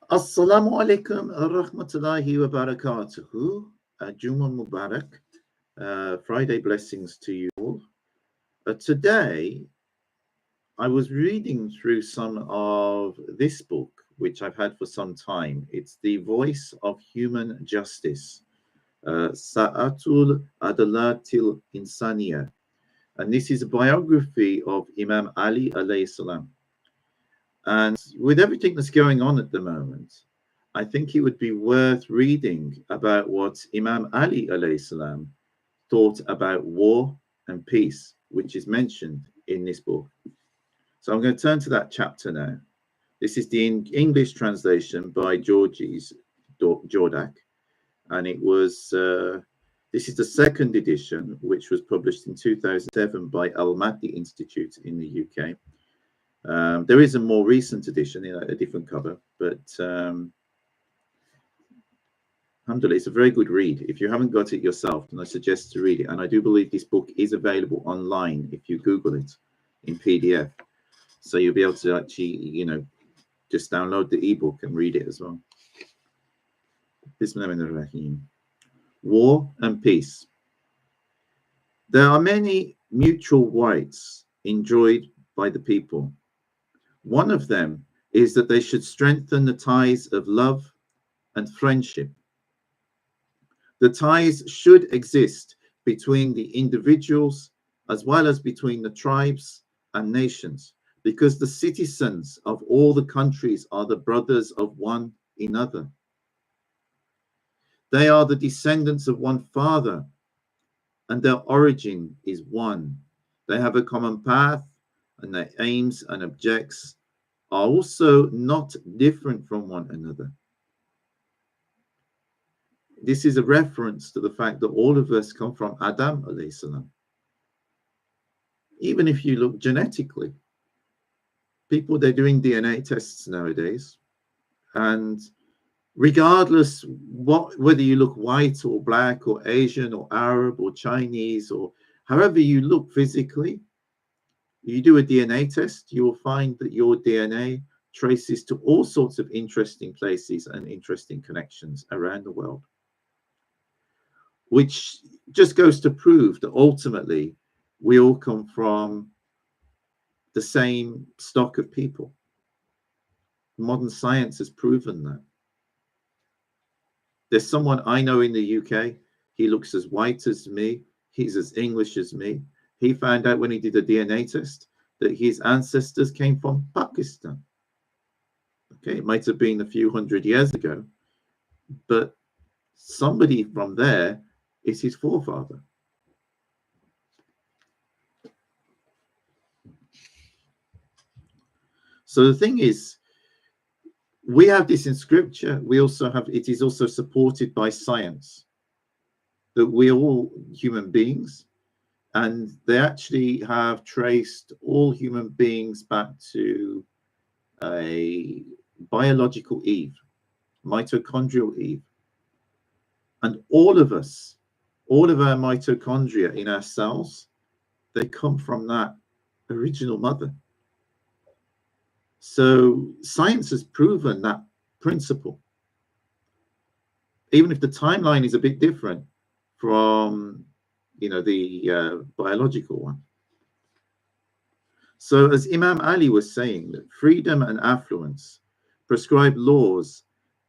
Assalamu alaikum rahmatullahi wa barakatuhu. Jummah Mubarak. Friday blessings to you all. Today, I was reading through some of this book, which I've had for some time. It's The Voice of Human Justice, Sautu'l Adala till Insaniyah. And this is a biography of Imam Ali alayhi salam. And with everything that's going on at the moment, I think it would be worth reading about what Imam Ali alayhi salam thought about war and peace, which is mentioned in this book. So I'm going to turn to that chapter now. This is the English translation by George Jordac, and it was this is the second edition, which was published in 2007 by Al-Mahdi Institute in the UK. There is a more recent edition in a different cover, but alhamdulillah, it's a very good read. If you haven't got it yourself, then I suggest to read it. And I do believe this book is available online if you Google it in PDF. So you'll be able to actually, just download the ebook and read it as well. Bismillahirrahmanirrahim. War and peace. There are many mutual rights enjoyed by the people. One of them is that they should strengthen the ties of love and friendship. The ties should exist between the individuals as well as between the tribes and nations, because the citizens of all the countries are the brothers of one another. They are the descendants of one father, and their origin is one. They have a common path, and their aims and objects are also not different from one another. This is a reference to the fact that all of us come from Adam alayhi salam. Even if you look genetically, people, they're doing DNA tests nowadays, and regardless whether you look white or black or Asian or Arab or Chinese or however you look physically, you do a DNA test, you will find that your DNA traces to all sorts of interesting places and interesting connections around the world, which just goes to prove that ultimately we all come from the same stock of people. Modern science has proven that. There's someone I know in the UK, he looks as white as me, he's as English as me. He found out when he did a DNA test that his ancestors came from Pakistan. Okay, it might have been a few hundred years ago, but somebody from there is his forefather. So the thing is, we have this in scripture. We also have, it is also supported by science, that we're all human beings, and they actually have traced all human beings back to a biological Eve, mitochondrial Eve. And all of us, all of our mitochondria in our cells, they come from that original mother. So science has proven that principle, even if the timeline is a bit different from, the biological one. So as Imam Ali was saying, that freedom and affluence, prescribed laws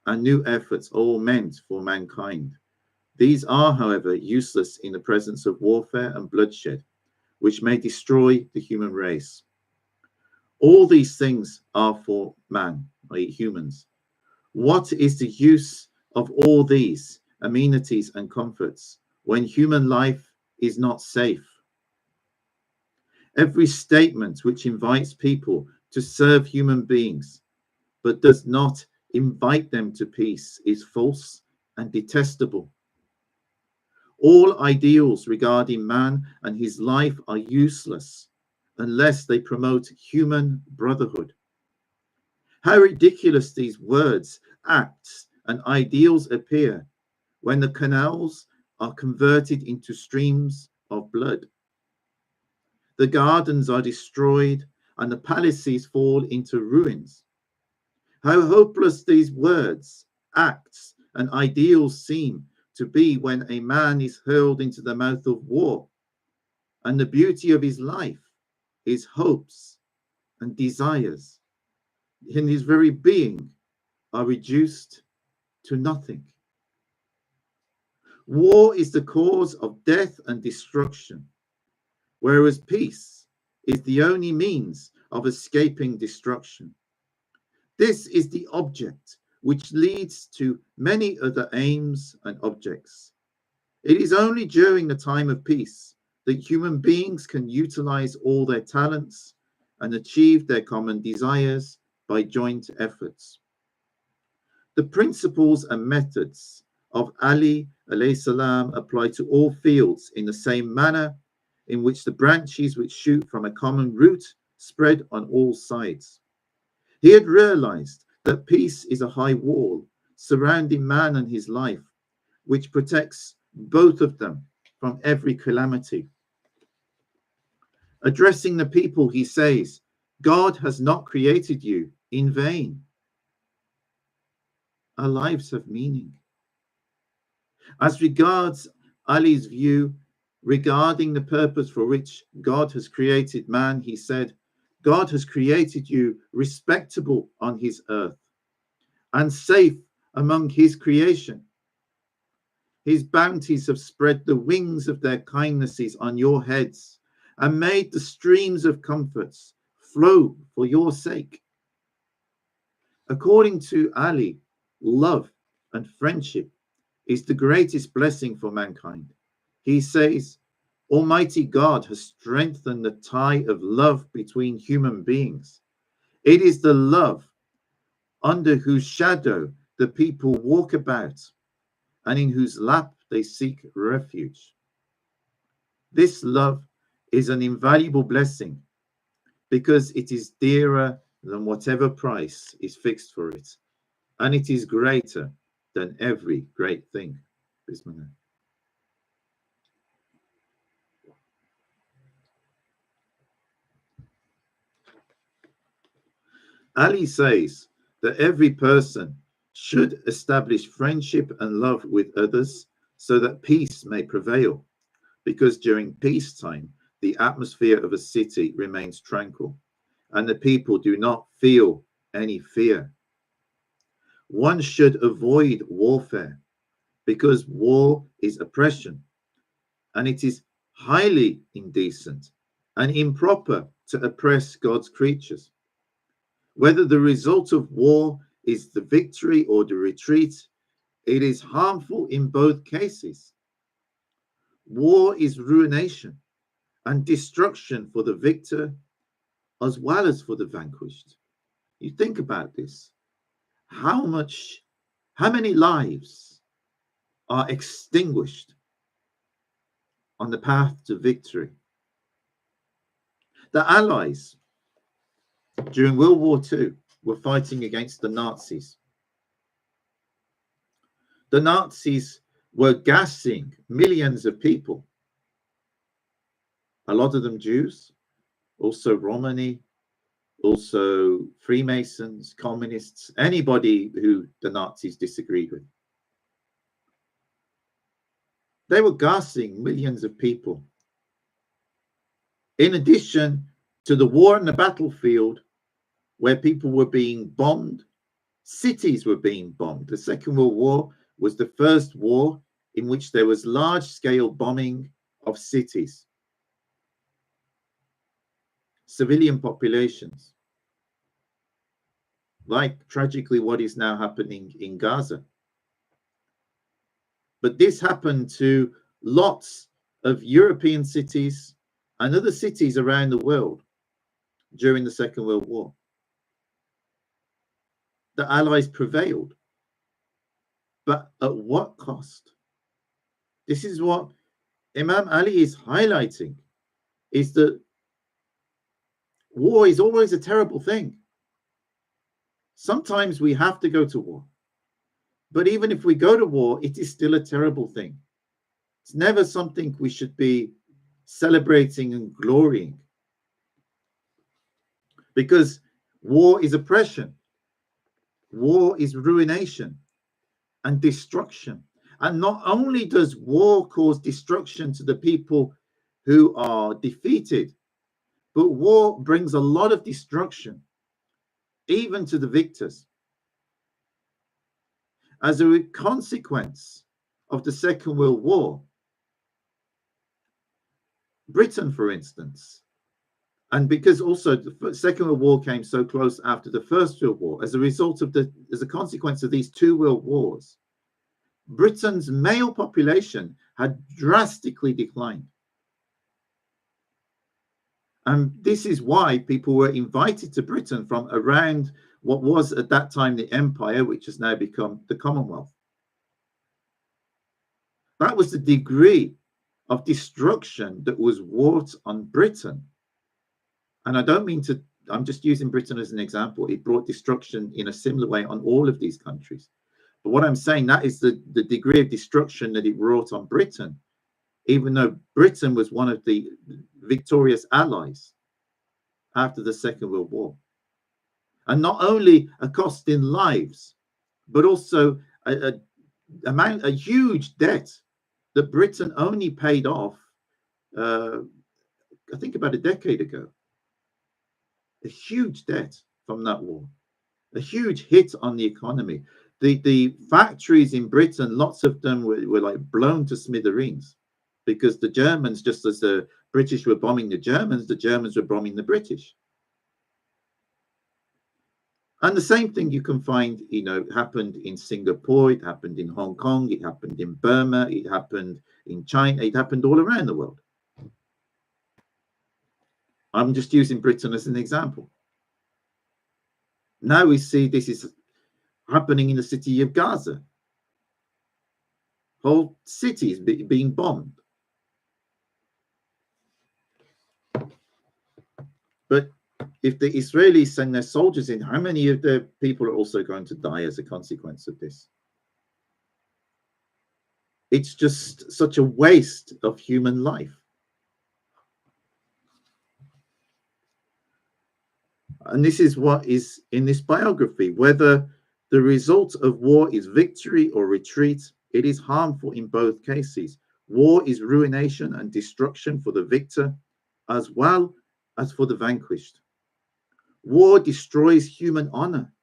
and new efforts are all meant for mankind. These are, however, useless in the presence of warfare and bloodshed, which may destroy the human race. All these things are for man, i.e. humans. What is the use of all these amenities and comforts when human life is not safe? Every statement which invites people to serve human beings but does not invite them to peace is false and detestable. All ideals regarding man and his life are useless unless they promote human brotherhood. How ridiculous these words, acts, and ideals appear when the canals are converted into streams of blood. The gardens are destroyed and the palaces fall into ruins. How hopeless these words, acts, and ideals seem to be when a man is hurled into the mouth of war, and the beauty of his life, his hopes and desires, in his very being, are reduced to nothing. War is the cause of death and destruction, whereas peace is the only means of escaping destruction. This is the object which leads to many other aims and objects. It is only during the time of peace that human beings can utilize all their talents and achieve their common desires by joint efforts. The principles and methods of Ali alayhi salam apply to all fields in the same manner in which the branches which shoot from a common root spread on all sides. He had realized that peace is a high wall surrounding man and his life, which protects both of them from every calamity. Addressing the people, he says, God has not created you in vain. Our lives have meaning. As regards Ali's view regarding the purpose for which God has created man, he said, God has created you respectable on his earth and safe among his creation. His bounties have spread the wings of their kindnesses on your heads and made the streams of comforts flow for your sake. According to Ali, love and friendship is the greatest blessing for mankind. He says, Almighty God has strengthened the tie of love between human beings. It is the love under whose shadow the people walk about and in whose lap they seek refuge. This love is an invaluable blessing because it is dearer than whatever price is fixed for it, and it is greater than every great thing. Bismillah. Ali says that every person should establish friendship and love with others so that peace may prevail, because during peacetime, the atmosphere of a city remains tranquil and the people do not feel any fear. One should avoid warfare because war is oppression and it is highly indecent and improper to oppress God's creatures. Whether the result of war is the victory or the retreat, it is harmful in both cases. War is ruination and destruction for the victor as well as for the vanquished. You think about this. How many lives are extinguished on the path to victory? The Allies during World War II were fighting against the Nazis. The Nazis were gassing millions of people, a lot of them Jews, also Romani, also Freemasons, communists, anybody who the Nazis disagreed with. They were gassing millions of people. In addition to the war on the battlefield, where people were being bombed, cities were being bombed. The Second World War was the first war in which there was large-scale bombing of cities, civilian populations, like tragically what is now happening in Gaza. But this happened to lots of European cities and other cities around the world during the Second World War. The Allies prevailed, but at what cost? This is what Imam Ali is highlighting, is that war is always a terrible thing. Sometimes we have to go to war. But even if we go to war, it is still a terrible thing. It's never something we should be celebrating and glorying. Because war is oppression. war is ruination and destruction. And not only does war cause destruction to the people who are defeated, but war brings a lot of destruction even to the victors. As a consequence of the Second World War, Britain, for instance, and because also the Second World War came so close after the First World War, as a consequence of these two world wars, Britain's male population had drastically declined. And this is why people were invited to Britain from around what was at that time the Empire, which has now become the Commonwealth. That was the degree of destruction that was wrought on Britain. And I don't mean to, I'm just using Britain as an example. It brought destruction in a similar way on all of these countries. But what I'm saying, that is the degree of destruction that it wrought on Britain, even though Britain was one of the victorious allies after the Second World War. And not only a cost in lives, but also a huge debt that Britain only paid off, I think about a decade ago. A huge debt from that war, a huge hit on the economy. The factories in Britain, lots of them were like blown to smithereens because the Germans, just as the British were bombing the Germans were bombing the British. And the same thing you can find, happened in Singapore, it happened in Hong Kong, it happened in Burma, it happened in China, it happened all around the world. I'm just using Britain as an example. Now we see this is happening in the city of Gaza. Whole cities being bombed. But if the Israelis send their soldiers in, how many of their people are also going to die as a consequence of this? It's just such a waste of human life. And this is what is in this biography. Whether the result of war is victory or retreat, it is harmful in both cases. War is ruination and destruction for the victor, as well as for the vanquished. War destroys human honor.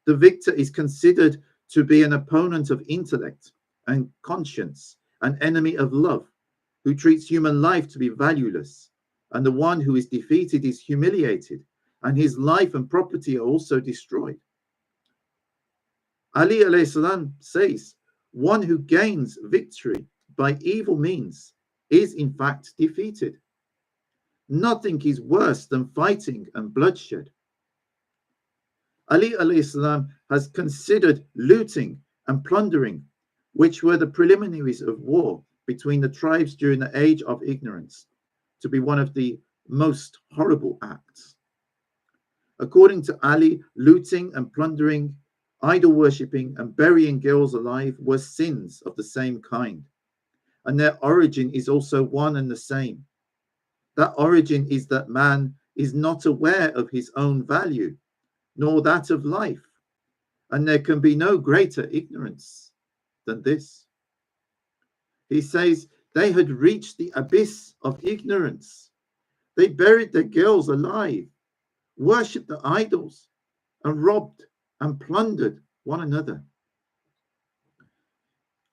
The victor is considered to be an opponent of intellect and conscience, an enemy of love, who treats human life to be valueless. And the one who is defeated is humiliated, and his life and property are also destroyed. Ali alayhi salam says, one who gains victory by evil means is in fact defeated. Nothing is worse than fighting and bloodshed. Ali alayhi salam has considered looting and plundering, which were the preliminaries of war between the tribes during the age of ignorance, to be one of the most horrible acts. According to Ali, looting and plundering, idol worshipping, and burying girls alive were sins of the same kind, and their origin is also one and the same. That origin is that man is not aware of his own value, nor that of life, and there can be no greater ignorance than this. He says they had reached the abyss of ignorance. They buried their girls alive, worshipped the idols, and robbed and plundered one another.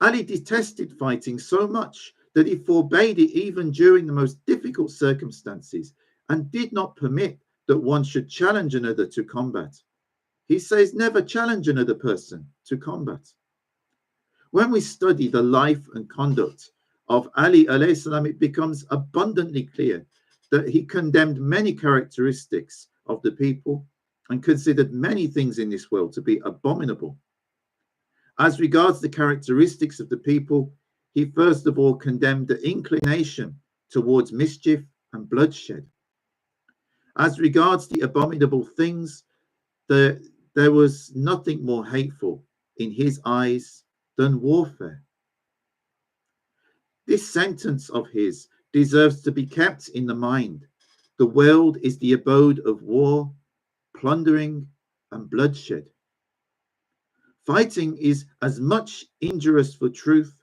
Ali detested fighting so much that he forbade it even during the most difficult circumstances and did not permit that one should challenge another to combat. He says, never challenge another person to combat. When we study the life and conduct of Ali alayhi salam, it becomes abundantly clear that he condemned many characteristics of the people and considered many things in this world to be abominable. As regards the characteristics of the people, he first of all condemned the inclination towards mischief and bloodshed. As regards the abominable things, there was nothing more hateful in his eyes than warfare. This sentence of his deserves to be kept in the mind. The world is the abode of war, plundering, and bloodshed. Fighting is as much injurious for truth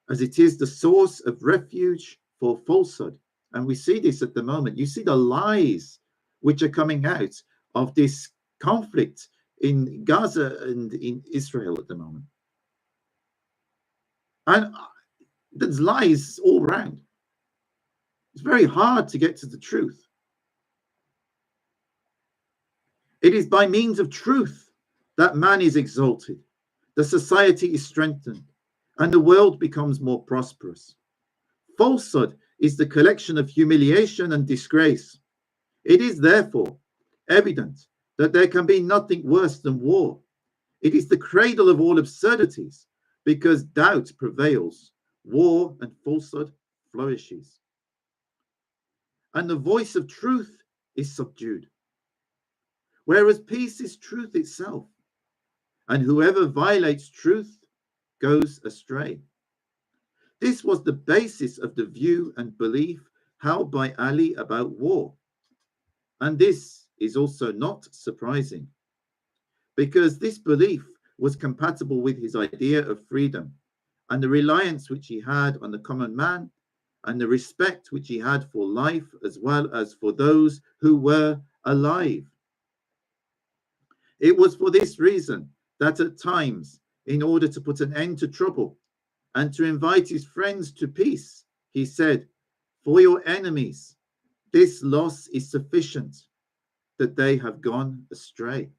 as it is the source of refuge for falsehood. And we see this at the moment. You see the lies which are coming out of this conflict in Gaza and in Israel at the moment. And there's lies all around. It's very hard to get to the truth. It is by means of truth that man is exalted, the society is strengthened, and the world becomes more prosperous. Falsehood is the collection of humiliation and disgrace. It is therefore evident that there can be nothing worse than war. It is the cradle of all absurdities, because doubt prevails, war and falsehood flourishes. And the voice of truth is subdued, whereas peace is truth itself, and whoever violates truth goes astray. This was the basis of the view and belief held by Ali about war. And this is also not surprising, because this belief was compatible with his idea of freedom and the reliance which he had on the common man and the respect which he had for life as well as for those who were alive. It was for this reason that at times, in order to put an end to trouble and to invite his friends to peace, he said, "For your enemies, this loss is sufficient, that they have gone astray."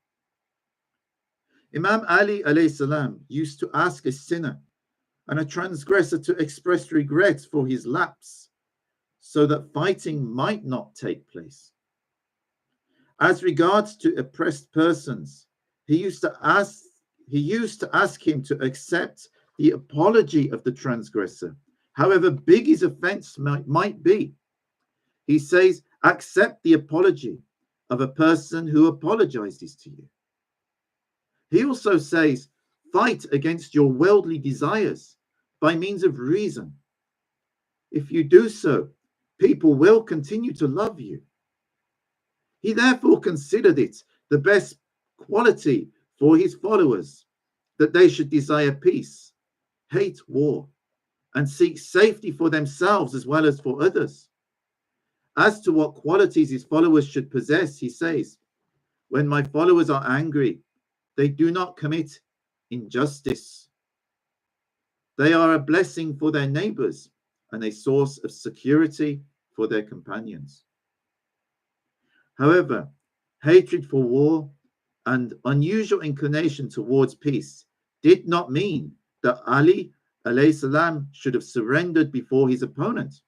Imam Ali alayhi salam used to ask a sinner and a transgressor to express regret for his lapse, so that fighting might not take place. As regards to oppressed persons, he used to ask him to accept the apology of the transgressor, however big his offense might be. He says, accept the apology of a person who apologizes to you. He also says, fight against your worldly desires by means of reason. If you do so, people will continue to love you. He therefore considered it the best quality for his followers that they should desire peace, hate war, and seek safety for themselves as well as for others. As to what qualities his followers should possess, he says, when my followers are angry, they do not commit injustice. They are a blessing for their neighbors and a source of security for their companions. However, hatred for war and unusual inclination towards peace did not mean that Ali alayhi salam should have surrendered before his opponent.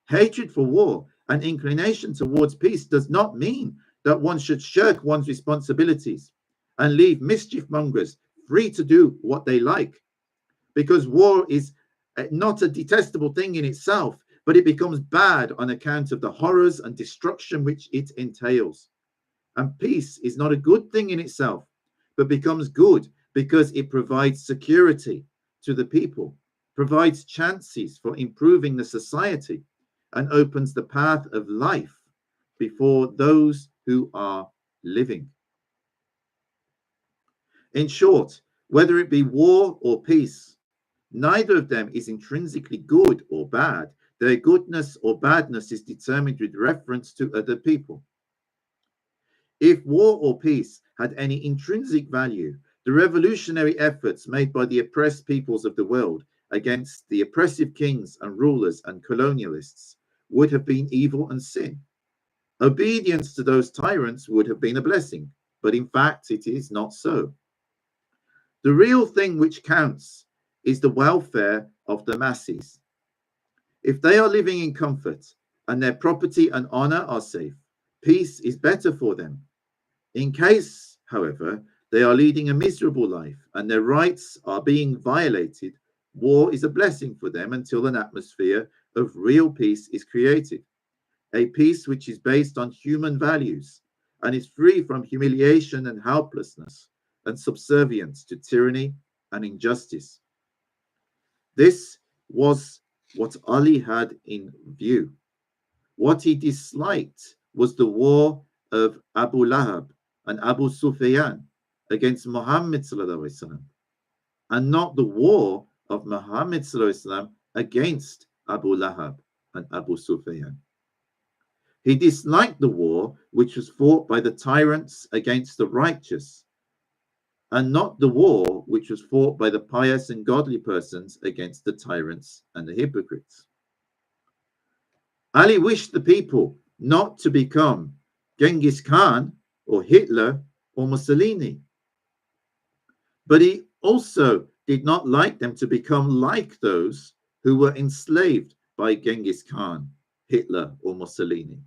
Hatred for war and inclination towards peace does not mean that one should shirk one's responsibilities and leave mischief mongers free to do what they like, because war is not a detestable thing in itself, but it becomes bad on account of the horrors and destruction which it entails. And peace is not a good thing in itself, but becomes good because it provides security to the people, provides chances for improving the society, and opens the path of life before those who are living. In short, whether it be war or peace, neither of them is intrinsically good or bad. Their goodness or badness is determined with reference to other people. If war or peace had any intrinsic value, the revolutionary efforts made by the oppressed peoples of the world against the oppressive kings and rulers and colonialists would have been evil and sin. Obedience to those tyrants would have been a blessing, but in fact it is not so. The real thing which counts is the welfare of the masses. If they are living in comfort and their property and honor are safe, peace is better for them. In case, however, they are leading a miserable life and their rights are being violated, war is a blessing for them until an atmosphere of real peace is created, a peace which is based on human values and is free from humiliation and helplessness and subservience to tyranny and injustice. This was what Ali had in view. What he disliked was the war of Abu Lahab and Abu Sufyan, against Muhammad sallallahu alaihi wasallam, and not the war of Muhammad sallallahu alaihi wasallam against Abu Lahab and Abu Sufyan. He disliked the war which was fought by the tyrants against the righteous, and not the war which was fought by the pious and godly persons against the tyrants and the hypocrites. Ali wished the people not to become Genghis Khan or Hitler or Mussolini, but he also did not like them to become like those who were enslaved by Genghis Khan, Hitler, or Mussolini.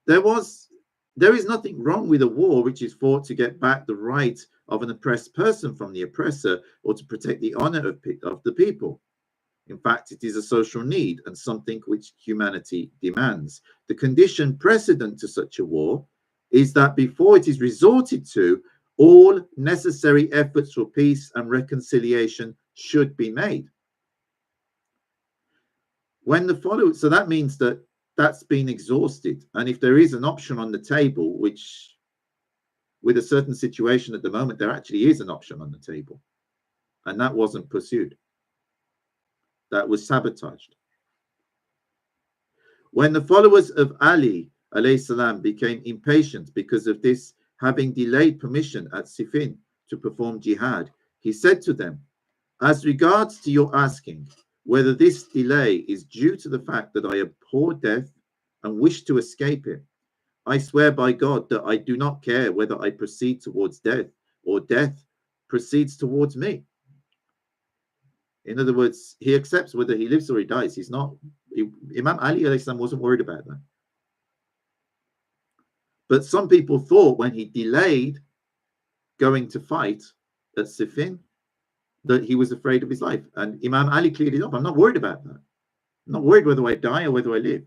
There is nothing wrong with a war which is fought to get back the right of an oppressed person from the oppressor, or to protect the honor of the people. In fact, it is a social need and something which humanity demands. The condition precedent to such a war is that before it is resorted to, all necessary efforts for peace and reconciliation should be made. So that means that that's been exhausted. And if there is an option on the table, which with a certain situation at the moment, there actually is an option on the table, and that wasn't pursued. That was sabotaged. When the followers of Ali alayhi salam became impatient because of this having delayed permission at Siffin to perform jihad, he said to them, as regards to your asking whether this delay is due to the fact that I abhor death and wish to escape it, I swear by God that I do not care whether I proceed towards death or death proceeds towards me. In other words, he accepts whether he lives or he dies. Imam Ali alayhi salam wasn't worried about that. But some people thought when he delayed going to fight at Siffin that he was afraid of his life. And Imam Ali cleared it up. I'm not worried about that. I'm not worried whether I die or whether I live.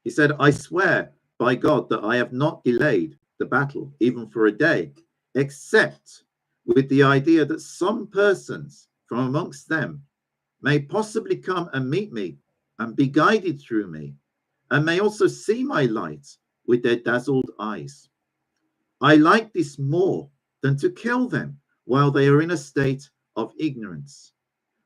He said, I swear by God that I have not delayed the battle even for a day, except with the idea that some persons from amongst them may possibly come and meet me and be guided through me, and may also see my light with their dazzled eyes. I like this more than to kill them while they are in a state of ignorance,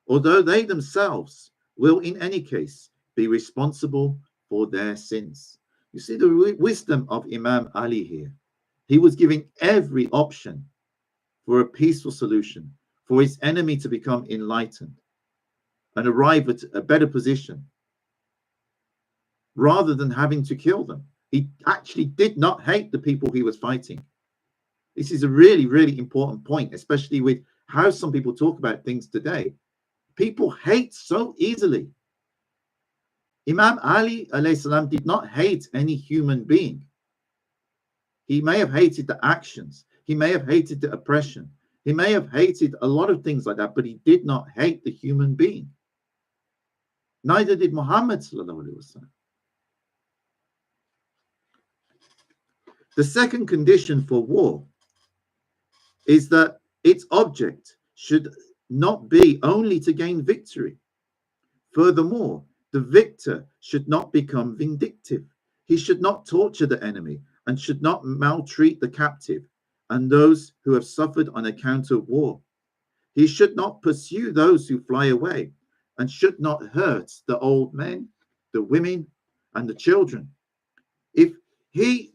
although they themselves will in any case be responsible for their sins. You see the wisdom of Imam Ali here. He was giving every option for a peaceful solution, for his enemy to become enlightened and arrive at a better position, rather than having to kill them. He actually did not hate the people he was fighting. This is a really, really important point, especially with how some people talk about things today. People hate so easily. Imam Ali alayhi salam did not hate any human being. He may have hated the actions. He may have hated the oppression. He may have hated a lot of things like that, but he did not hate the human being. Neither did Muhammad sallallahu alaihi wasallam. The second condition for war is that its object should not be only to gain victory. Furthermore, the victor should not become vindictive. He should not torture the enemy and should not maltreat the captive and those who have suffered on account of war. He should not pursue those who fly away and should not hurt the old men, the women, and the children. If he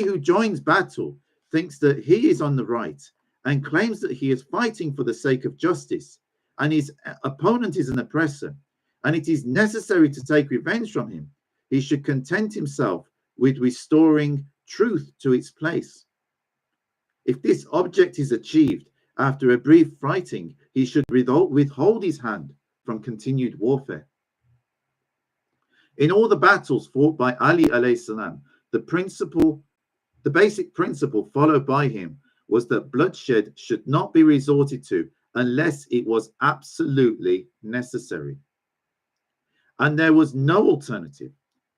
who joins battle thinks that he is on the right and claims that he is fighting for the sake of justice, and his opponent is an oppressor, and it is necessary to take revenge from him, he should content himself with restoring truth to its place. If this object is achieved after a brief fighting, he should withhold his hand from continued warfare. In all the battles fought by Ali alayhi salam, the basic principle followed by him was that bloodshed should not be resorted to unless it was absolutely necessary. And there was no alternative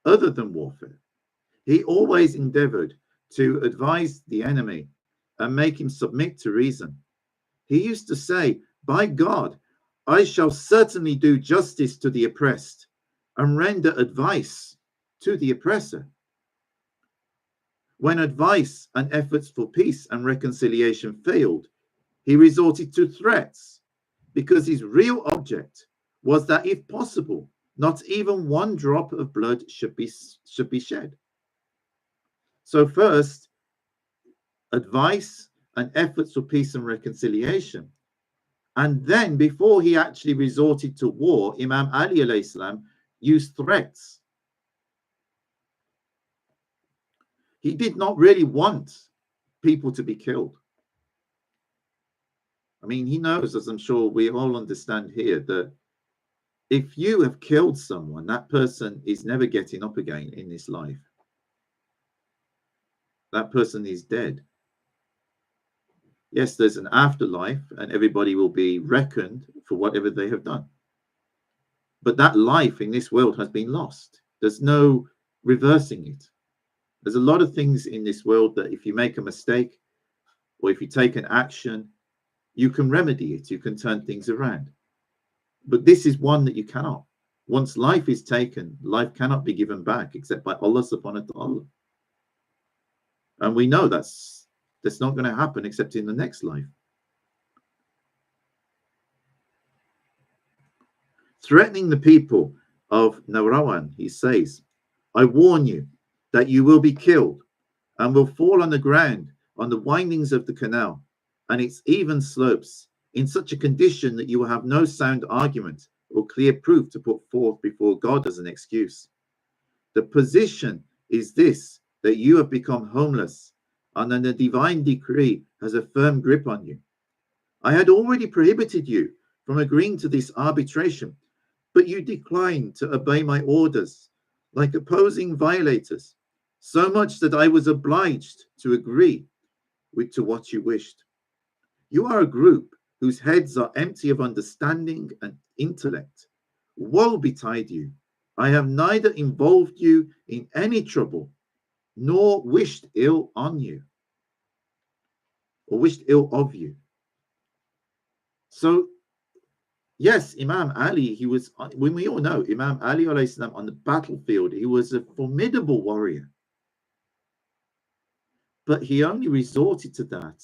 other than warfare. He always endeavored to advise the enemy and make him submit to reason. He used to say, by God, I shall certainly do justice to the oppressed, and render advice to the oppressor. When advice and efforts for peace and reconciliation failed, he resorted to threats, because his real object was that, if possible, not even one drop of blood should be shed. So first, advice and efforts for peace and reconciliation. And then, before he actually resorted to war, Imam Ali alayhi salam used threats. He did not really want people to be killed. I mean, he knows, as I'm sure we all understand here, that if you have killed someone, that person is never getting up again in this life. That person is dead. Yes, there's an afterlife and everybody will be reckoned for whatever they have done. But that life in this world has been lost. There's no reversing it. There's a lot of things in this world that if you make a mistake or if you take an action, you can remedy it, you can turn things around. But this is one that you cannot. Once life is taken, life cannot be given back except by Allah subhanahu wa ta'ala. And we know that's not going to happen except in the next life. Threatening the people of Nahrawan, he says, I warn you that you will be killed and will fall on the ground on the windings of the canal and its even slopes in such a condition that you will have no sound argument or clear proof to put forth before God as an excuse. The position is this, that you have become homeless, and then the divine decree has a firm grip on you. I had already prohibited you from agreeing to this arbitration, but you declined to obey my orders, like opposing violators, so much that I was obliged to agree to what you wished. You are a group whose heads are empty of understanding and intellect. Woe betide you! I have neither involved you in any trouble nor wished ill on you or wished ill of you. So yes, Imam Ali, he was, when we all know, Imam Ali alayhi salam on the battlefield, he was a formidable warrior. But he only resorted to that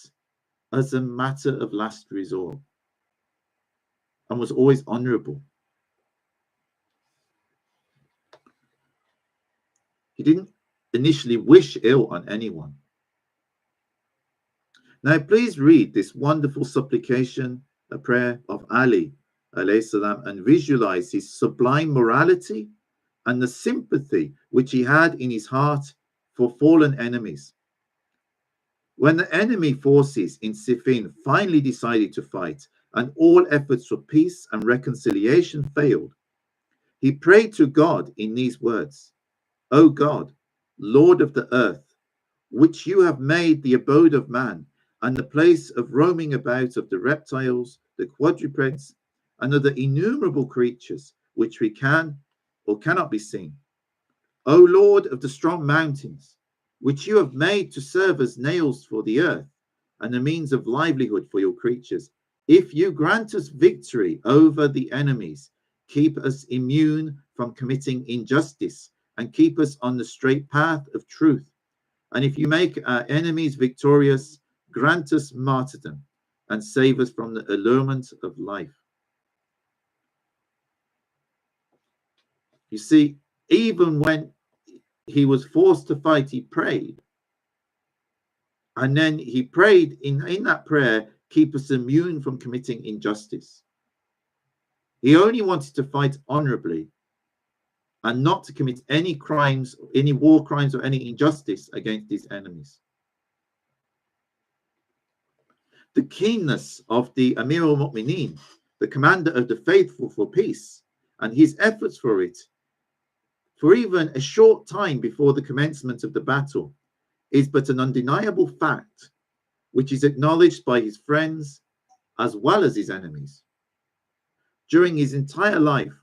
as a matter of last resort and was always honorable. He didn't initially wish ill on anyone. Now, please read this wonderful supplication, a prayer of Ali alayhi salam, and visualize his sublime morality and the sympathy which he had in his heart for fallen enemies. When the enemy forces in Siffin finally decided to fight and all efforts for peace and reconciliation failed, he prayed to God in these words, O God, Lord of the earth, which you have made the abode of man and the place of roaming about of the reptiles, the quadrupeds, and of the innumerable creatures which we can or cannot be seen. O Lord of the strong mountains, which you have made to serve as nails for the earth and a means of livelihood for your creatures, if you grant us victory over the enemies, keep us immune from committing injustice and keep us on the straight path of truth. And if you make our enemies victorious, grant us martyrdom and save us from the allurement of life. You see, even when he was forced to fight, he prayed. And then he prayed in that prayer, keep us immune from committing injustice. He only wanted to fight honorably and not to commit any crimes, any war crimes or any injustice against his enemies. The keenness of the Amir al-Mu'mineen, the commander of the faithful for peace, and his efforts for it, for even a short time before the commencement of the battle, is but an undeniable fact, which is acknowledged by his friends as well as his enemies. During his entire life,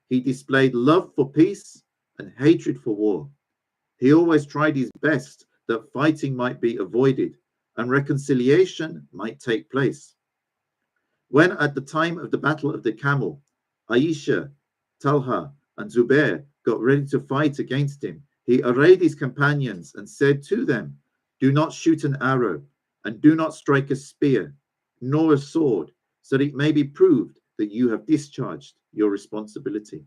he displayed love for peace and hatred for war. He always tried his best that fighting might be avoided and reconciliation might take place. When at the time of the Battle of the Camel, Aisha, Talha, and Zubair got ready to fight against him, he arrayed his companions and said to them, "Do not shoot an arrow, and do not strike a spear, nor a sword, so that it may be proved that you have discharged your responsibility."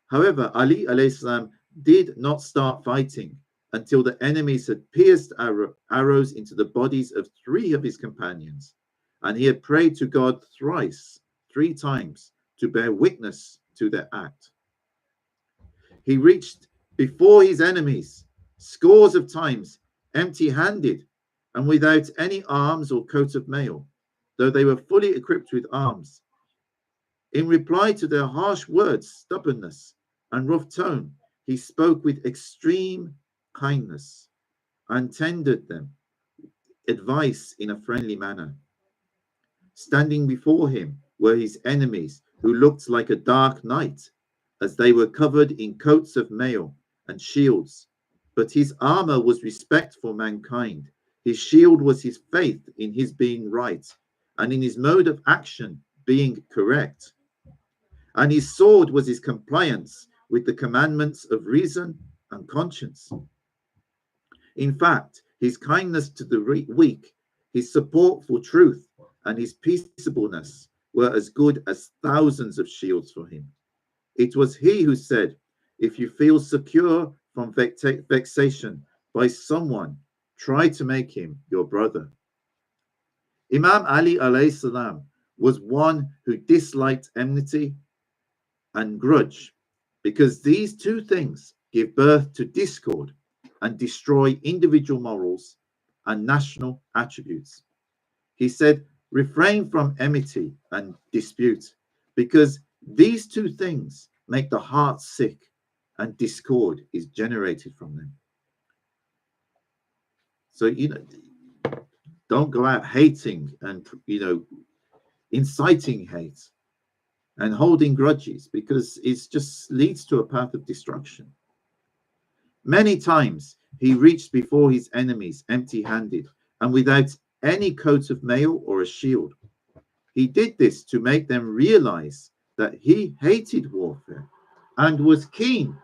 However, Ali alayhi salam did not start fighting until the enemies had pierced arrows into the bodies of 3 of his companions, and he had prayed to God thrice, 3 times, to bear witness to their act. He reached before his enemies scores of times, empty-handed and without any arms or coat of mail, though they were fully equipped with arms. In reply to their harsh words, stubbornness, and rough tone, he spoke with extreme kindness and tendered them advice in a friendly manner. Standing before him were his enemies, who looked like a dark night, as they were covered in coats of mail and shields. But his armor was respect for mankind. His shield was his faith in his being right, and in his mode of action being correct. And his sword was his compliance with the commandments of reason and conscience. In fact, his kindness to the weak, his support for truth, and his peaceableness were as good as thousands of shields for him. It was he who said, "If you feel secure from vexation by someone, try to make him your brother." Imam Ali alayhi salam was one who disliked enmity and grudge, because these 2 things give birth to discord and destroy individual morals and national attributes. He said, "Refrain from enmity and dispute, because these 2 things make the heart sick and discord is generated from them." So, don't go out hating and, inciting hate and holding grudges, because it just leads to a path of destruction. Many times he reached before his enemies empty-handed and without any coat of mail or a shield. He did this to make them realize that he hated warfare and was keen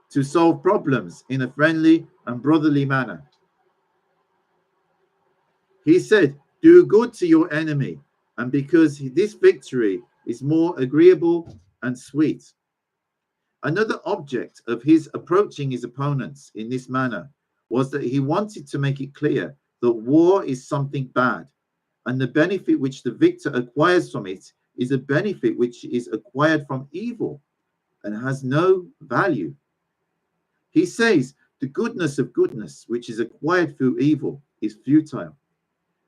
to solve problems in a friendly and brotherly manner. He said, "Do good to your enemy, and because this victory is more agreeable and sweet." Another object of his approaching his opponents in this manner was that he wanted to make it clear that war is something bad, and the benefit which the victor acquires from it is a benefit which is acquired from evil and has no value. He says, "The goodness of goodness which is acquired through evil is futile,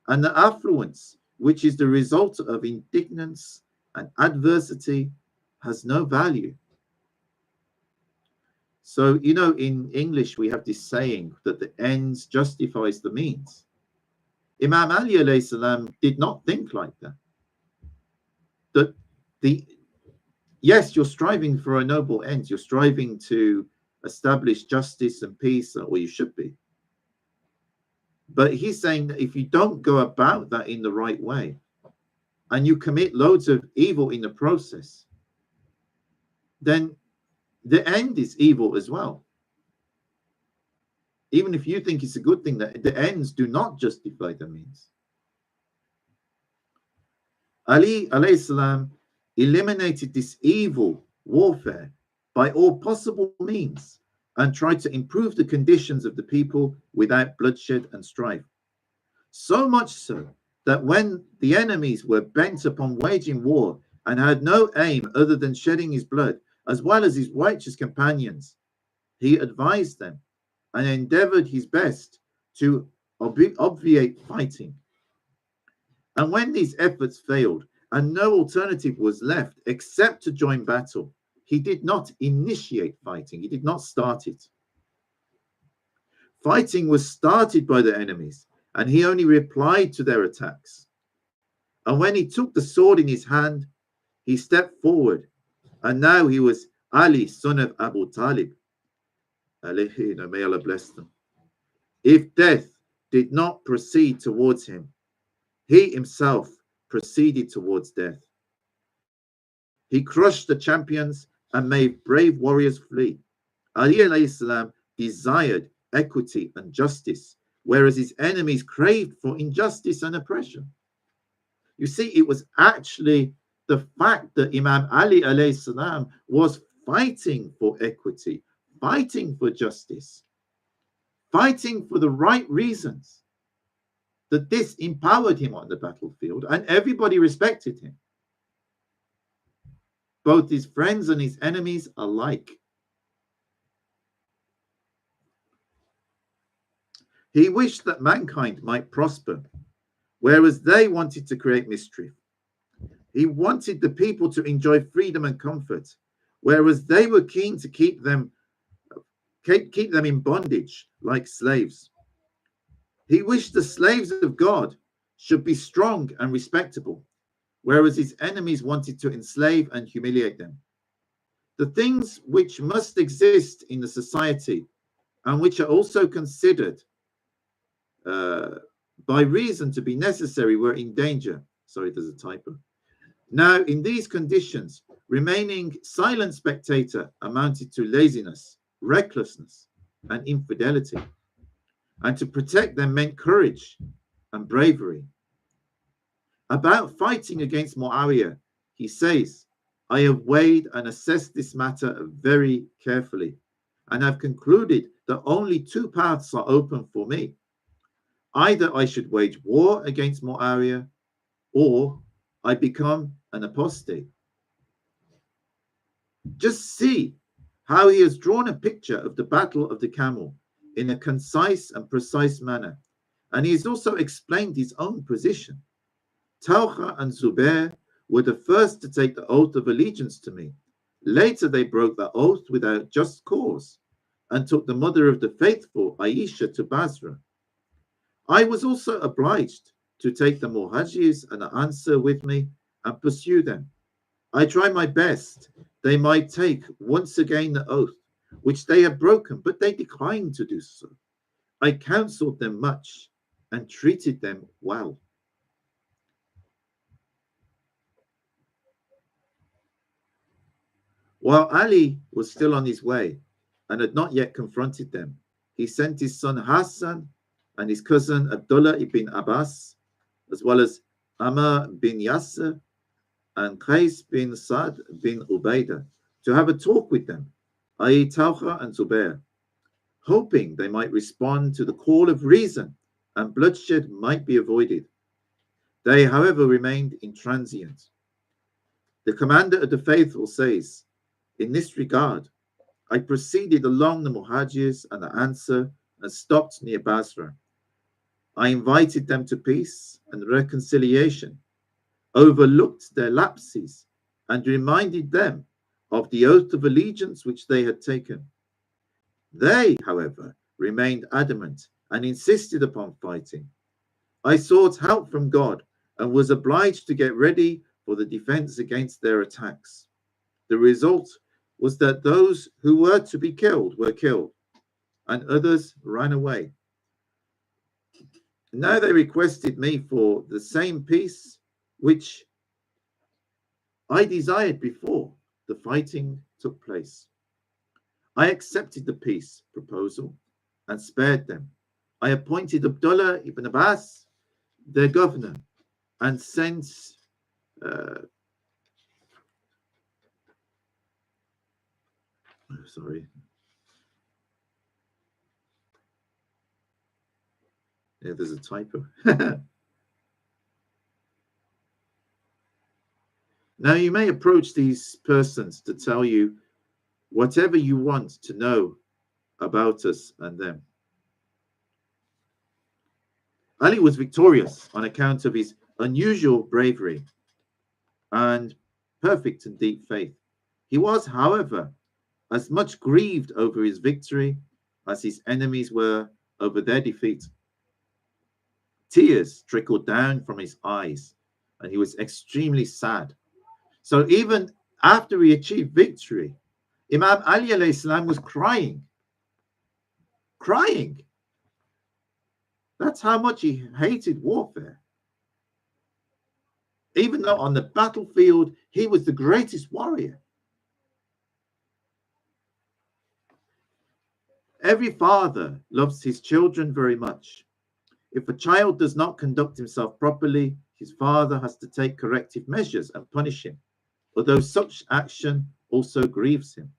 and the affluence which is the result of indignance and adversity has no value." So, in English, we have this saying that the ends justifies the means. Imam Ali alayhi salam did not think like that. That yes, you're striving for a noble end. You're striving to establish justice and peace, or you should be. But he's saying that if you don't go about that in the right way, and you commit loads of evil in the process, then the end is evil as well. Even if you think it's a good thing, that the ends do not justify the means. Ali alayhi salam eliminated this evil warfare by all possible means and tried to improve the conditions of the people without bloodshed and strife. So much so that when the enemies were bent upon waging war and had no aim other than shedding his blood, as well as his righteous companions, he advised them and endeavored his best to obviate fighting. And when these efforts failed and no alternative was left except to join battle, he did not initiate fighting. He did not start it. Fighting was started by the enemies, and he only replied to their attacks. And when he took the sword in his hand, he stepped forward, and now he was Ali, son of Abu Talib. May Allah bless them. If death did not proceed towards him, he himself proceeded towards death. He crushed the champions and made brave warriors flee. Ali alayhi salam desired equity and justice, whereas his enemies craved for injustice and oppression. You see, it was actually the fact that Imam Ali alayhi salam was fighting for equity, fighting for justice, fighting for the right reasons, that this empowered him on the battlefield, and everybody respected him, both his friends and his enemies alike. He wished that mankind might prosper, whereas they wanted to create mischief. He wanted the people to enjoy freedom and comfort, whereas they were keen to keep them in bondage like slaves. He wished the slaves of God should be strong and respectable, whereas his enemies wanted to enslave and humiliate them. The things which must exist in the society and which are also considered by reason to be necessary were in danger. Sorry, there's a typo. Now, in these conditions, remaining silent spectator amounted to laziness, recklessness, and infidelity. And to protect them meant courage and bravery. About fighting against Muawiyah, he says, I have weighed and assessed this matter very carefully, and have concluded that only two paths are open for me. Either I should wage war against Muawiyah, or I become an apostate. Just see how he has drawn a picture of the battle of the camel in a concise and precise manner, and he has also explained his own position. Talha and Zubair were the first to take the oath of allegiance to me. Later they broke the oath without just cause and took the mother of the faithful, Aisha, to Basra. I was also obliged to take the Muhajirs and the Ansar with me and pursue them. I tried my best they might take once again the oath, which they had broken, but they declined to do so. I counseled them much and treated them well. While Ali was still on his way and had not yet confronted them, he sent his son Hassan and his cousin Abdullah ibn Abbas, as well as Amr bin Yasser and Qais bin Sa'd bin Ubaidah, to have a talk with them, i.e. Talha and Zubair, hoping they might respond to the call of reason and bloodshed might be avoided. They, however, remained intransient. The commander of the faithful says, in this regard, I proceeded along the Muhajirs and the Ansar and stopped near Basra. I invited them to peace and reconciliation, overlooked their lapses, and reminded them of the oath of allegiance which they had taken. They, however, remained adamant and insisted upon fighting. I sought help from God and was obliged to get ready for the defense against their attacks. The result was that those who were to be killed were killed, and others ran away. Now they requested me for the same peace which I desired before the fighting took place. I accepted the peace proposal and spared them. I appointed Abdullah ibn Abbas their governor and sent there's a typo. Now you may approach these persons to tell you whatever you want to know about us and them. Ali was victorious on account of his unusual bravery and perfect and deep faith. He was, however, as much grieved over his victory as his enemies were over their defeat. Tears trickled down from his eyes, and he was extremely sad. So even after he achieved victory, Imam Ali alayhi salam was crying. Crying. That's how much he hated warfare. Even though on the battlefield, he was the greatest warrior. Every father loves his children very much. If a child does not conduct himself properly, his father has to take corrective measures and punish him, although such action also grieves him.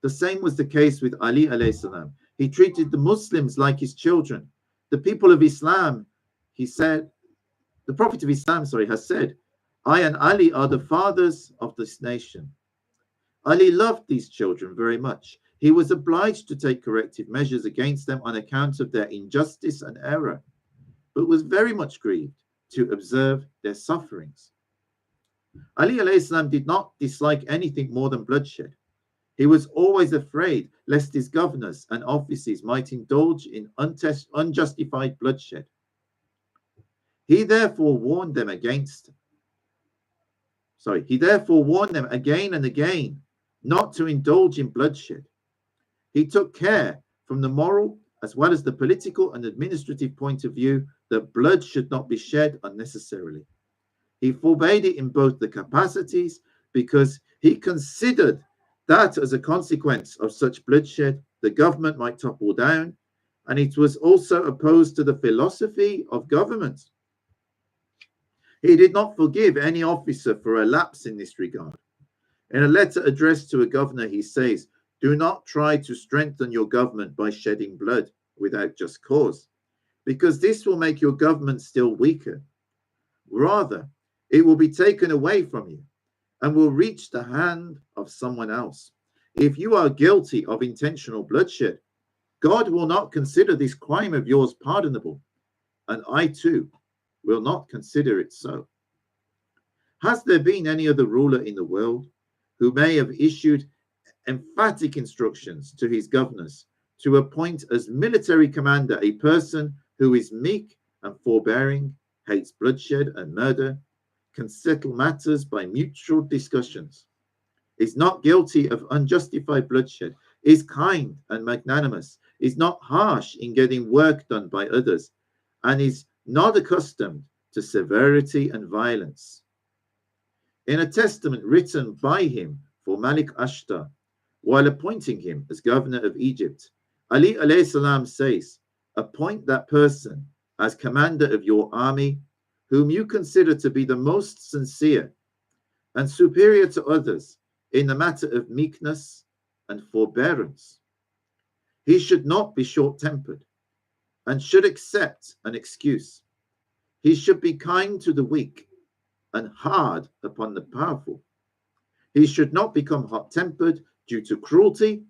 The same was the case with Ali alayhi salam. He treated the Muslims like his children. The people of Islam, he said, the Prophet of Islam, has said, I and Ali are the fathers of this nation. Ali loved these children very much. He was obliged to take corrective measures against them on account of their injustice and error, but was very much grieved to observe their sufferings. Ali alayhi salam did not dislike anything more than bloodshed. He was always afraid lest his governors and officers might indulge in unjustified bloodshed. He therefore warned them again and again not to indulge in bloodshed. He took care from the moral as well as the political and administrative point of view that blood should not be shed unnecessarily. He forbade it in both the capacities because he considered that as a consequence of such bloodshed, the government might topple down, and it was also opposed to the philosophy of government. He did not forgive any officer for a lapse in this regard. In a letter addressed to a governor, he says, do not try to strengthen your government by shedding blood without just cause, because this will make your government still weaker. Rather, it will be taken away from you and will reach the hand of someone else. If you are guilty of intentional bloodshed, God will not consider this crime of yours pardonable, and I too will not consider it so. Has there been any other ruler in the world who may have issued emphatic instructions to his governors to appoint as military commander a person who is meek and forbearing, hates bloodshed and murder, can settle matters by mutual discussions, is not guilty of unjustified bloodshed, is kind and magnanimous, is not harsh in getting work done by others, and is not accustomed to severity and violence? In a testament written by him for Malik Ashtar, while appointing him as governor of Egypt, Ali alayhi salam says, appoint that person as commander of your army whom you consider to be the most sincere and superior to others in the matter of meekness and forbearance. He should not be short-tempered and should accept an excuse. He should be kind to the weak and hard upon the powerful. He should not become hot-tempered due to cruelty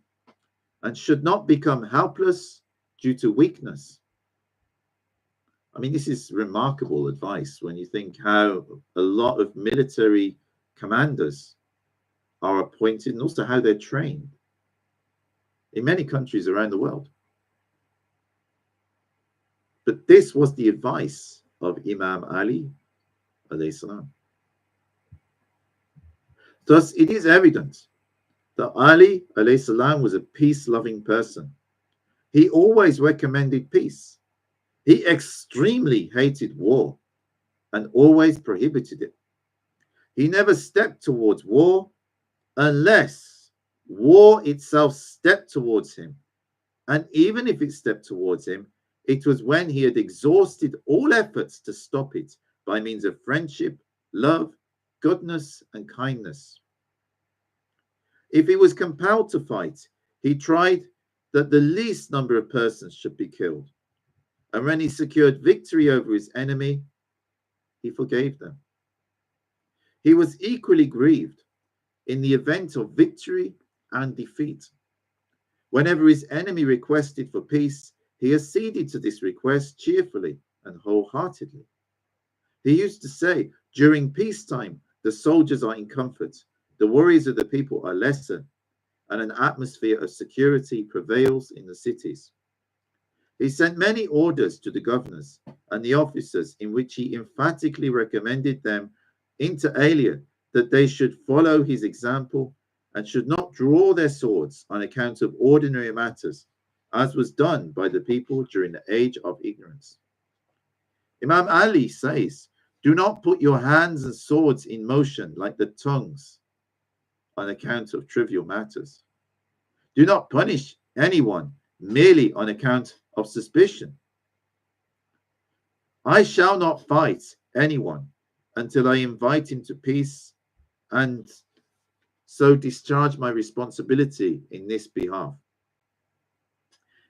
and should not become helpless due to weakness. I mean, this is remarkable advice when you think how a lot of military commanders are appointed and also how they're trained in many countries around the world. But this was the advice of Imam Ali alayhi salam. Thus, it is evident that Ali alayhi salam was a peace-loving person. He always recommended peace. He extremely hated war and always prohibited it. He never stepped towards war unless war itself stepped towards him. And even if it stepped towards him, it was when he had exhausted all efforts to stop it by means of friendship, love, goodness, and kindness. If he was compelled to fight, he tried that the least number of persons should be killed. And when he secured victory over his enemy, he forgave them. He was equally grieved in the event of victory and defeat. Whenever his enemy requested for peace, he acceded to this request cheerfully and wholeheartedly. He used to say, during peacetime, the soldiers are in comfort, the worries of the people are lesser, and an atmosphere of security prevails in the cities. He sent many orders to the governors and the officers in which he emphatically recommended them inter alia that they should follow his example and should not draw their swords on account of ordinary matters, as was done by the people during the age of ignorance. Imam Ali says, do not put your hands and swords in motion like the tongues on account of trivial matters. Do not punish anyone merely on account of suspicion. I shall not fight anyone until I invite him to peace and so discharge my responsibility in this behalf.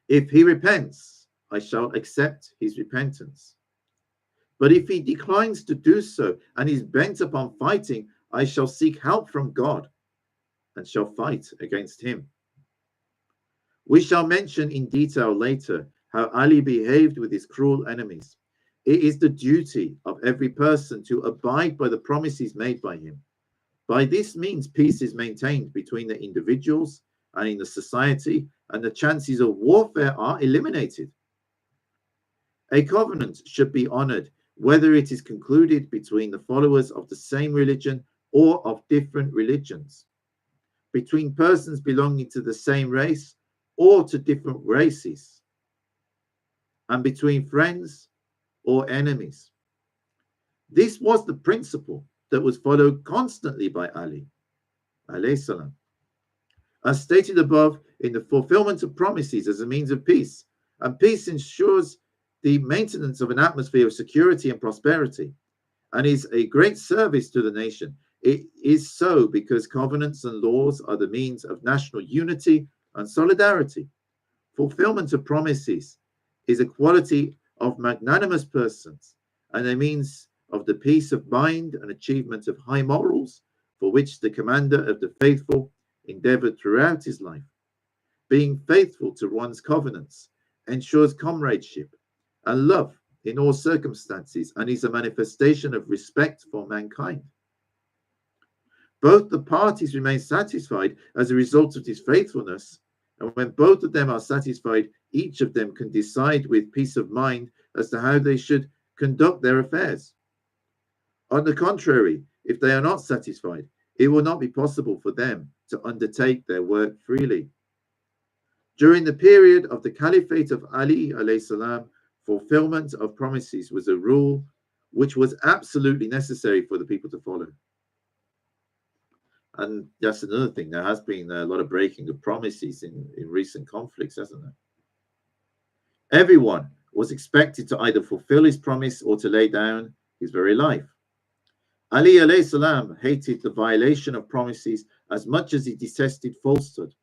If he repents, I shall accept his repentance. But if he declines to do so and is bent upon fighting, I shall seek help from God and shall fight against him. We shall mention in detail later how Ali behaved with his cruel enemies. It is the duty of every person to abide by the promises made by him. By this means, peace is maintained between the individuals and in the society, and the chances of warfare are eliminated. A covenant should be honored whether it is concluded between the followers of the same religion or of different religions, between persons belonging to the same race or to different races, and between friends or enemies. This was the principle that was followed constantly by Ali, alayhi salam. As stated above, in the fulfillment of promises as a means of peace, and peace ensures the maintenance of an atmosphere of security and prosperity, and is a great service to the nation. It is so because covenants and laws are the means of national unity and solidarity. Fulfillment of promises is a quality of magnanimous persons and a means of the peace of mind and achievement of high morals for which the commander of the faithful endeavored throughout his life. Being faithful to one's covenants ensures comradeship and love in all circumstances and is a manifestation of respect for mankind. Both the parties remain satisfied as a result of this faithfulness, and when both of them are satisfied, each of them can decide with peace of mind as to how they should conduct their affairs. On the contrary, if they are not satisfied, it will not be possible for them to undertake their work freely. During the period of the Caliphate of Ali alayhi salam, fulfillment of promises was a rule which was absolutely necessary for the people to follow. And that's another thing. There has been a lot of breaking of promises in recent conflicts, hasn't there? Everyone was expected to either fulfill his promise or to lay down his very life. Ali alayhi salam hated the violation of promises as much as he detested falsehood.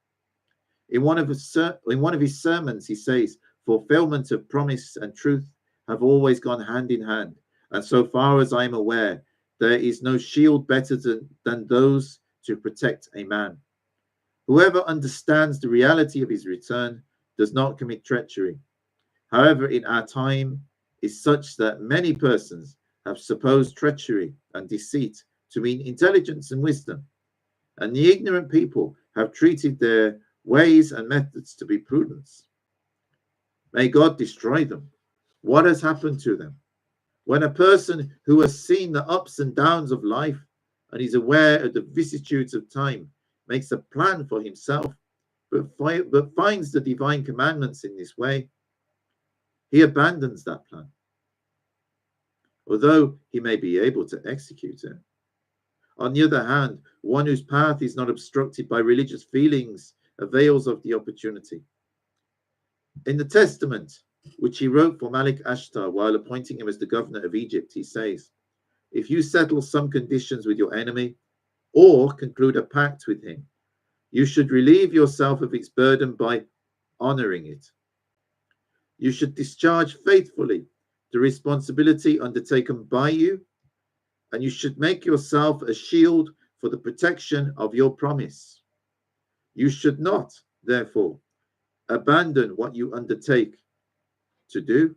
In one of his sermons, he says, fulfillment of promise and truth have always gone hand in hand. And so far as I am aware, there is no shield better than those to protect a man. Whoever understands the reality of his return does not commit treachery. However, in our time is such that many persons have supposed treachery and deceit to mean intelligence and wisdom, and the ignorant people have treated their ways and methods to be prudence. May God destroy them. What has happened to them? When a person who has seen the ups and downs of life and is aware of the vicissitudes of time makes a plan for himself, but finds the divine commandments in this way, he abandons that plan, although he may be able to execute it. On the other hand, one whose path is not obstructed by religious feelings avails of the opportunity. In the testament which he wrote for Malik Ashtar while appointing him as the governor of Egypt, he says, if you settle some conditions with your enemy or conclude a pact with him, you should relieve yourself of its burden by honoring it. You should discharge faithfully the responsibility undertaken by you, and you should make yourself a shield for the protection of your promise. You should not, therefore, abandon what you undertake to do,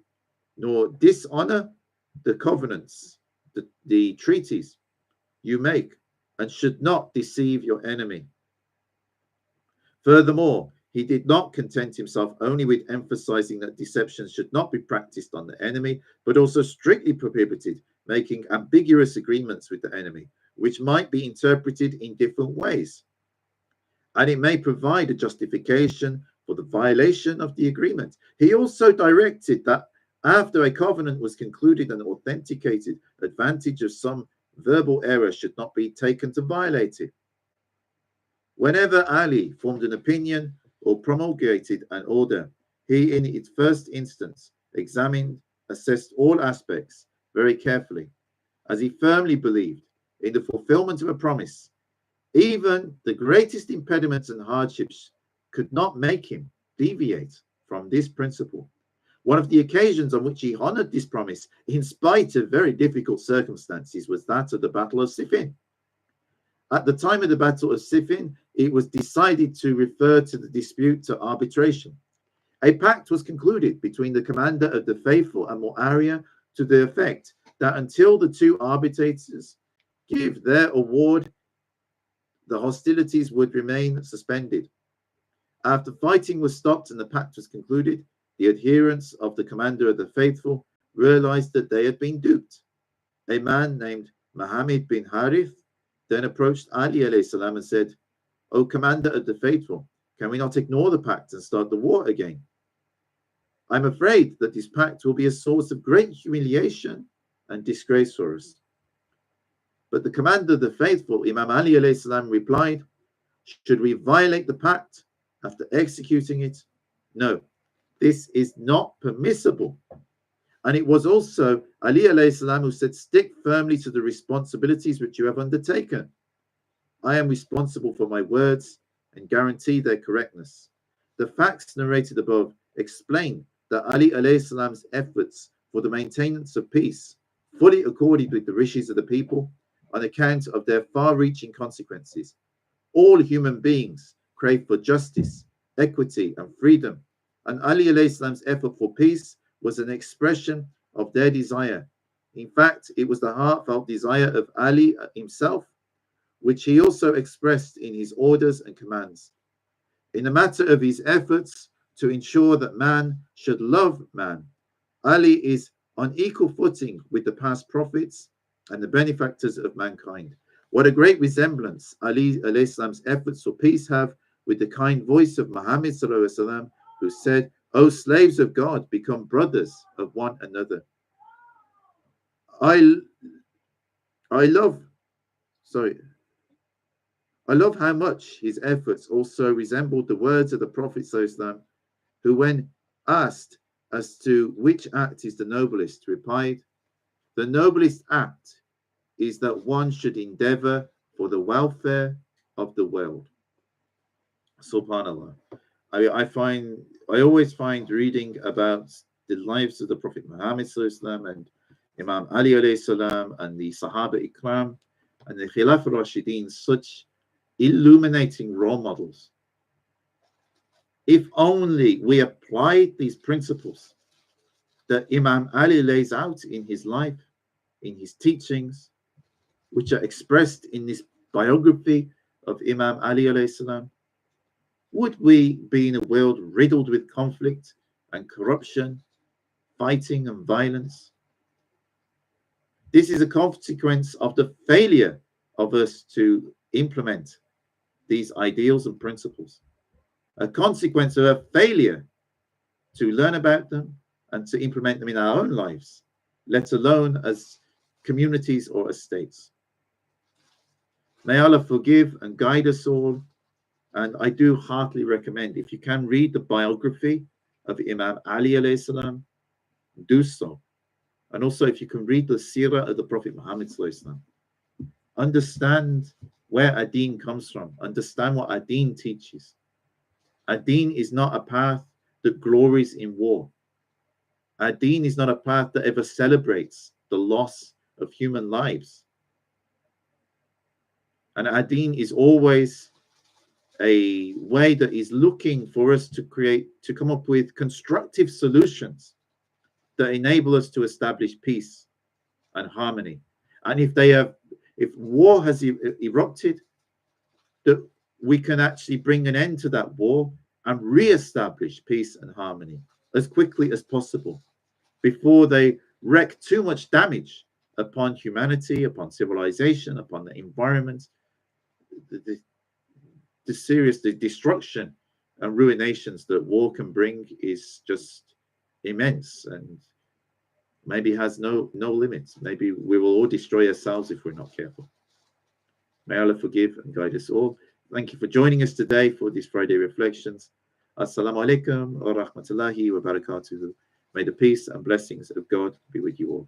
nor dishonor the covenants, the treaties you make, and should not deceive your enemy. Furthermore, he did not content himself only with emphasizing that deception should not be practiced on the enemy, but also strictly prohibited making ambiguous agreements with the enemy, which might be interpreted in different ways. And it may provide a justification for the violation of the agreement. He also directed that after a covenant was concluded and authenticated, advantage of some verbal error should not be taken to violate it. Whenever Ali formed an opinion or promulgated an order, He, in its first instance, examined, assessed all aspects very carefully, as he firmly believed in the fulfillment of a promise. Even the greatest impediments and hardships could not make him deviate from this principle. One of the occasions on which he honored this promise, in spite of very difficult circumstances, was that of the Battle of Siffin. At the time of the Battle of Siffin, it was decided to refer to the dispute to arbitration. A pact was concluded between the commander of the faithful and Mu'awiyah to the effect that until the two arbitrators give their award, the hostilities would remain suspended. After fighting was stopped and the pact was concluded, the adherents of the commander of the faithful realized that they had been duped. A man named Muhammad bin Harith then approached Ali alayhi salam and said, "O commander of the faithful, can we not ignore the pact and start the war again? I'm afraid that this pact will be a source of great humiliation and disgrace for us." But the commander of the faithful, Imam Ali alayhi salam, replied, "Should we violate the pact after executing it? No, this is not permissible." And it was also Ali alayhi salam who said, "Stick firmly to the responsibilities which you have undertaken. I am responsible for my words and guarantee their correctness." The facts narrated above explain that Ali alayhi salam's efforts for the maintenance of peace fully accorded with the wishes of the people on account of their far-reaching consequences. All human beings crave for justice, equity, and freedom, and Ali alayhi salam's effort for peace was an expression of their desire. In fact, it was the heartfelt desire of Ali himself, which he also expressed in his orders and commands. In the matter of his efforts to ensure that man should love man, Ali is on equal footing with the past prophets and the benefactors of mankind. What a great resemblance Ali alayhi salam's efforts for peace have with the kind voice of Muhammad sallallahu alaihi wasallam, who said, "O slaves of God, become brothers of one another." I love how much his efforts also resembled the words of the Prophet sallallahu alaihi wasallam, who, when asked as to which act is the noblest, replied, "The noblest act is that one should endeavor for the welfare of the world." Subhanallah. I always find reading about the lives of the Prophet Muhammad and Imam Ali alayhi salam and the Sahaba Ikram and the Khilaf al-Rashidin such illuminating role models. If only we applied these principles that Imam Ali lays out in his life, in his teachings, which are expressed in this biography of Imam Ali alayhi salam, would we be in a world riddled with conflict and corruption, fighting and violence? This is a consequence of the failure of us to implement these ideals and principles, a consequence of a failure to learn about them and to implement them in our own lives, let alone as communities or as states. May Allah forgive and guide us all. And I do heartily recommend, if you can read the biography of Imam Ali alayhi salam, do so. And also, if you can read the seerah of the Prophet Muhammad sallallahu alaihi wasallam, understand where our deen comes from, understand what our deen teaches. Our deen is not a path that glories in war. Our deen is not a path that ever celebrates the loss of human lives. And our deen is always a way that is looking for us to come up with constructive solutions that enable us to establish peace and harmony. And if war has erupted, that we can actually bring an end to that war and re-establish peace and harmony as quickly as possible before they wreak too much damage upon humanity, upon civilization, upon the environment. The serious destruction and ruinations that war can bring is just immense and maybe has no limits. Maybe we will all destroy ourselves if we're not careful. May Allah forgive and guide us all. Thank you for joining us today for these Friday reflections. Assalamu alaikum wa rahmatullahi wa barakatuhu. May the peace and blessings of God be with you all.